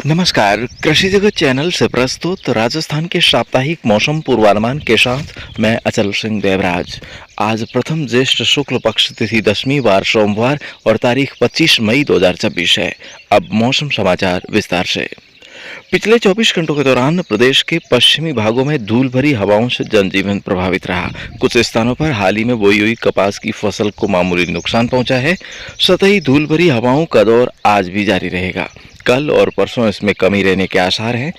नमस्कार, कृषि जगत चैनल से प्रस्तुत राजस्थान के साप्ताहिक मौसम पूर्वानुमान के साथ मैं अचल सिंह देवराज। आज प्रथम ज्येष्ठ शुक्ल पक्ष तिथि 10वीं वार सोमवार और तारीख 25 मई 2026 है। अब मौसम समाचार विस्तार से। पिछले 24 घंटों के दौरान प्रदेश के पश्चिमी भागों में धूल भरी हवाओं से जनजीवन प्रभावित रहा। कुछ स्थानों पर हाल ही में बोई हुई कपास की फसल को मामूली नुकसान पहुंचा है। सतही धूल भरी हवाओं का दौर आज भी जारी रहेगा। कल और परसों इसमें कमी रहने के आसार हैं।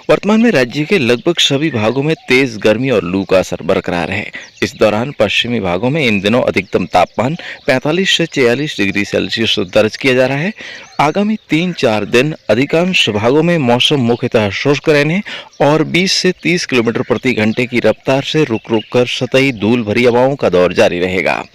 वर्तमान में राज्य के लगभग सभी भागों में तेज गर्मी और लू का असर बरकरार है। इस दौरान पश्चिमी भागों में इन दिनों अधिकतम तापमान 45 से 46 डिग्री सेल्सियस दर्ज किया जा रहा है। आगामी 3-4 दिन अधिकांश भागों में मौसम मुख्यतः शुष्क रहने और 20 से 30 किलोमीटर प्रति घंटे की रफ्तार से रुक रुक कर सतही धूल भरी हवाओं का दौर जारी रहेगा।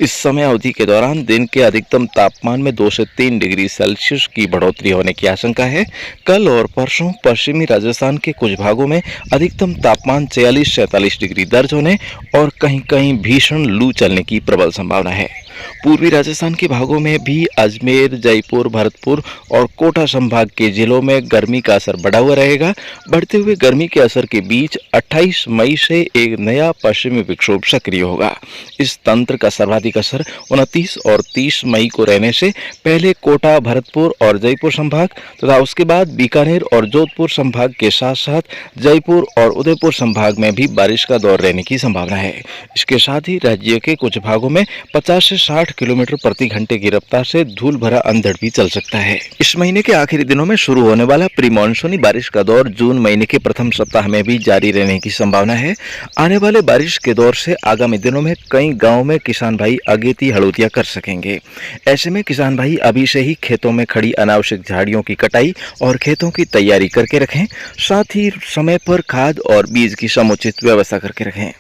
इस समय अवधि के दौरान दिन के अधिकतम तापमान में 2 से 3 डिग्री सेल्सियस की बढ़ोतरी होने की आशंका है। कल और परसों पश्चिमी राजस्थान के कुछ भागों में अधिकतम तापमान 46-47 डिग्री दर्ज होने और कहीं कहीं भीषण लू चलने की प्रबल संभावना है। पूर्वी राजस्थान के भागों में भी अजमेर, जयपुर, भरतपुर और कोटा संभाग के जिलों में गर्मी का असर बढ़ा हुआ रहेगा। बढ़ते हुए गर्मी के असर के बीच 28 मई से एक नया पश्चिमी विक्षोभ सक्रिय होगा। इस तंत्र का सर्वाधिक असर 29 और 30 मई को रहने से पहले कोटा, भरतपुर और जयपुर संभाग तथा उसके बाद बीकानेर और जोधपुर संभाग के साथ साथ जयपुर और उदयपुर संभाग में भी बारिश का दौर रहने की संभावना है। इसके साथ ही राज्य के कुछ भागों में 50 से 60 किलोमीटर प्रति घंटे की रफ्तार से धूल भरा अंधड़ भी चल सकता है। इस महीने के आखिरी दिनों में शुरू होने वाला प्री मानसूनी बारिश का दौर जून महीने के प्रथम सप्ताह में भी जारी रहने की संभावना है। आने वाले बारिश के दौर से आगामी दिनों में कई गांवों में किसान भाई अगेती हड़ोतियां कर सकेंगे। ऐसे में किसान भाई अभी से ही खेतों में खड़ी अनावश्यक झाड़ियों की कटाई और खेतों की तैयारी करके रखें। साथ ही समय पर खाद और बीज की समुचित व्यवस्था करके रखें।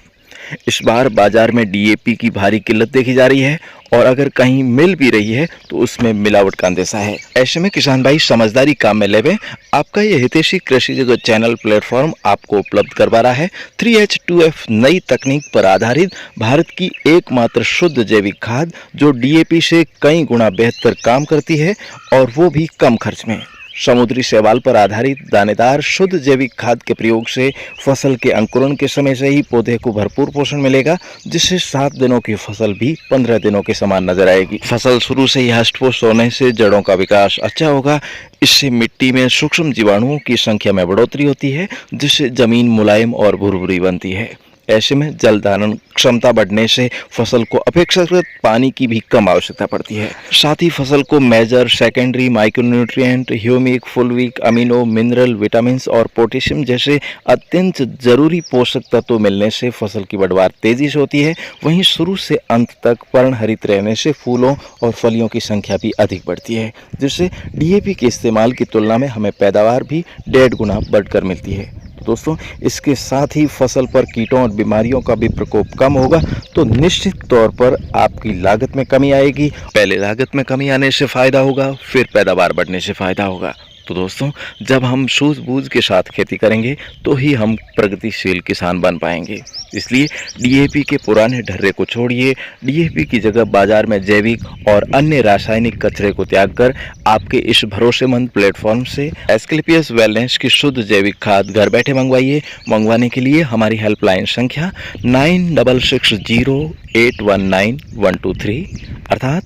इस बार बाजार में डीएपी की भारी किल्लत देखी जा रही है और अगर कहीं मिल भी रही है तो उसमें मिलावट का अंदेशा है। ऐसे में किसान भाई समझदारी काम में लेवे। आपका ये हितैषी कृषि जगत चैनल प्लेटफॉर्म आपको उपलब्ध करवा रहा है 3H2F नई तकनीक पर आधारित भारत की एकमात्र शुद्ध जैविक खाद जो डीएपी से कई गुना बेहतर काम करती है और वो भी कम खर्च में। समुद्री शैवाल पर आधारित दानेदार शुद्ध जैविक खाद के प्रयोग से फसल के अंकुरण के समय से ही पौधे को भरपूर पोषण मिलेगा, जिससे 7 दिनों की फसल भी 15 दिनों के समान नजर आएगी। फसल शुरू से ही हष्ट-पुष्ट होने से जड़ों का विकास अच्छा होगा। इससे मिट्टी में सूक्ष्म जीवाणुओं की संख्या में बढ़ोतरी होती है, जिससे जमीन मुलायम और भुरभुरी बनती है। ऐसे में जल धारण क्षमता बढ़ने से फसल को अपेक्षाकृत पानी की भी कम आवश्यकता पड़ती है। साथ ही फसल को major, secondary, micronutrient, humic, fulvic, amino, mineral, vitamin और पोटेशियम जैसे अत्यंत जरूरी पोषक तत्व मिलने से फसल की बढ़वार तेजी से होती है। वहीं शुरू से अंत तक पर्णहरित रहने से फूलों और फलियों की संख्या भी अधिक बढ़ती है, जिससे डीएपी के इस्तेमाल की तुलना में हमें पैदावार भी 1.5 गुना बढ़कर मिलती है। दोस्तों, इसके साथ ही फसल पर कीटों और बीमारियों का भी प्रकोप कम होगा तो निश्चित तौर पर आपकी लागत में कमी आएगी। पहले लागत में कमी आने से फायदा होगा, फिर पैदावार बढ़ने से फायदा होगा। तो दोस्तों, जब हम सूझबूझ के साथ खेती करेंगे तो ही हम प्रगतिशील किसान बन पाएंगे। इसलिए डीएपी के पुराने ढर्रे को छोड़िए। डीएपी की जगह बाजार में जैविक और अन्य रासायनिक कचरे को त्याग कर आपके इस भरोसेमंद प्लेटफॉर्म से एस्क्लेपियस वेलनेस की शुद्ध जैविक खाद घर बैठे मंगवाइए। मंगवाने के लिए हमारी हेल्पलाइन संख्या 9660819123 अर्थात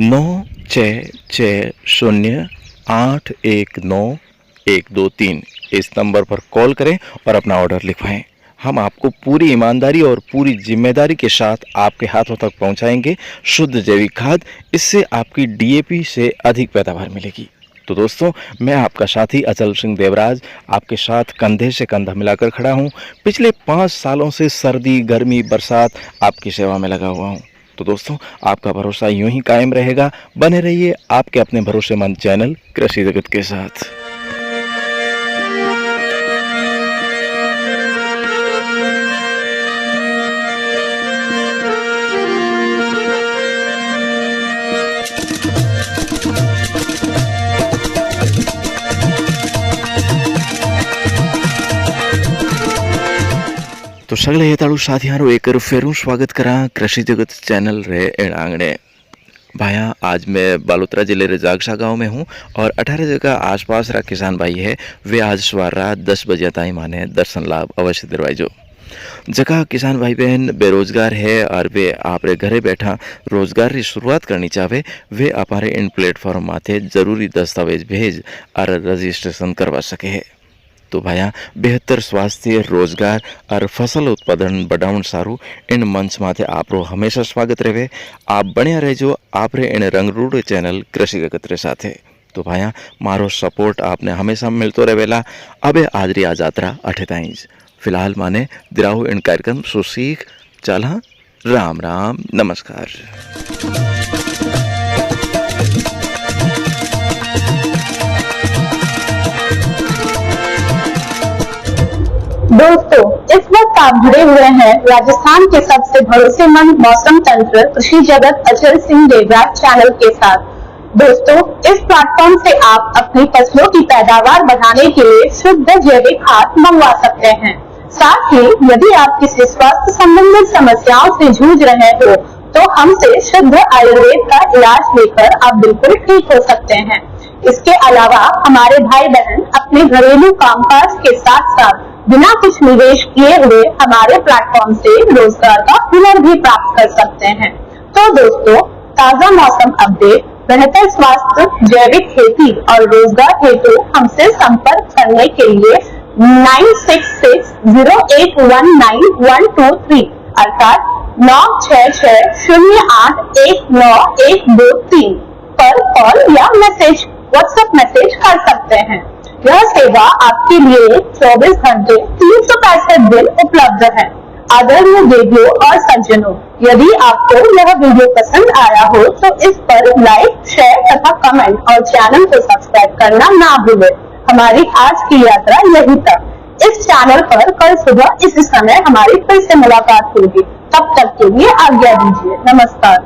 9660819123 इस नंबर पर कॉल करें और अपना ऑर्डर लिखवाएं। हम आपको पूरी ईमानदारी और पूरी जिम्मेदारी के साथ आपके हाथों तक पहुंचाएंगे शुद्ध जैविक खाद। इससे आपकी डीएपी से अधिक पैदावार मिलेगी। तो दोस्तों, मैं आपका साथी अचल सिंह देवराज आपके साथ कंधे से कंधा मिलाकर खड़ा हूं। पिछले 5 सालों से सर्दी, गर्मी, बरसात आपकी सेवा में लगा हुआ हूं। तो दोस्तों, आपका भरोसा यूं ही कायम रहेगा। बने रहिए आपके अपने भरोसेमंद चैनल कृषि जगत के साथ। तो सगळे येताळू साथियारो एक फेरू स्वागत करा कृषि जगत चॅनल रे एण आंगणे। भाया आज मैं बालोतरा जिले रजागशा गांव में हूं और 18 जगह आसपास रा किसान भाई है वे आज सवार रात 10 बजे ताई माने दर्शन लाभ अवश्य दिलवाइजो। जगह किसान भाई बहन बेरोजगार है और वे आपरे घरे बैठा रोजगार की शुरुआत करनी चाहे वे अपारे इन प्लेटफॉर्म माथे जरूरी दस्तावेज भेज और रजिस्ट्रेशन करवा सके है। तो भाया बेहतर स्वास्थ्य रोजगार और फसल उत्पादन बढ़ाउन सारू इन मंच माथे आपरो हमेशा स्वागत रहे। आप बने रहो आपरे इन रंगरूड़ चैनल कृषि जगत रे साथे। तो भाया मारो सपोर्ट आपने हमेशा मिलतो रहेला। अबे आजरी आ यात्रा अठे ताईज फिलहाल माने दिराहु इन कार्यक्रम सुसीख चला। राम राम नमस्कार। दोस्तों, इस वक्त आप जुड़े हुए हैं राजस्थान के सबसे भरोसेमंद मौसम तंत्र कृषि जगत अचल सिंह देवराज चैनल के साथ। दोस्तों, इस प्लेटफॉर्म से आप अपनी फसलों की पैदावार बढ़ाने के लिए शुद्ध जैविक खाद मंगवा सकते हैं। साथ ही यदि आप किसी स्वास्थ्य संबंधित समस्याओं से जूझ रहे हो तो हमसे शुद्ध आयुर्वेद का इलाज लेकर आप बिल्कुल ठीक हो सकते हैं। इसके अलावा हमारे भाई बहन अपने घरेलू कामकाज के साथ साथ बिना कुछ निवेश किए हुए हमारे प्लेटफॉर्म से रोजगार का हुनर भी प्राप्त कर सकते हैं। तो दोस्तों, ताजा मौसम अपडेट, बेहतर स्वास्थ्य, जैविक खेती और रोजगार हेतु हमसे संपर्क करने के लिए 9660819123 अर्थात 9660819123 पर कॉल या मैसेज व्हाट्सएप मैसेज कर सकते हैं। यह सेवा आपके लिए 24 घंटे 365 दिन उपलब्ध है। आदरणीय देवियों और सज्जनों, यदि आपको यह वीडियो पसंद आया हो तो इस पर लाइक, शेयर तथा कमेंट और चैनल को सब्सक्राइब करना ना भूलें। हमारी आज की यात्रा यहीं तक। इस चैनल पर कल सुबह इस समय हमारी फिर से मुलाकात होगी। तब तक के लिए आज्ञा दीजिए। नमस्कार।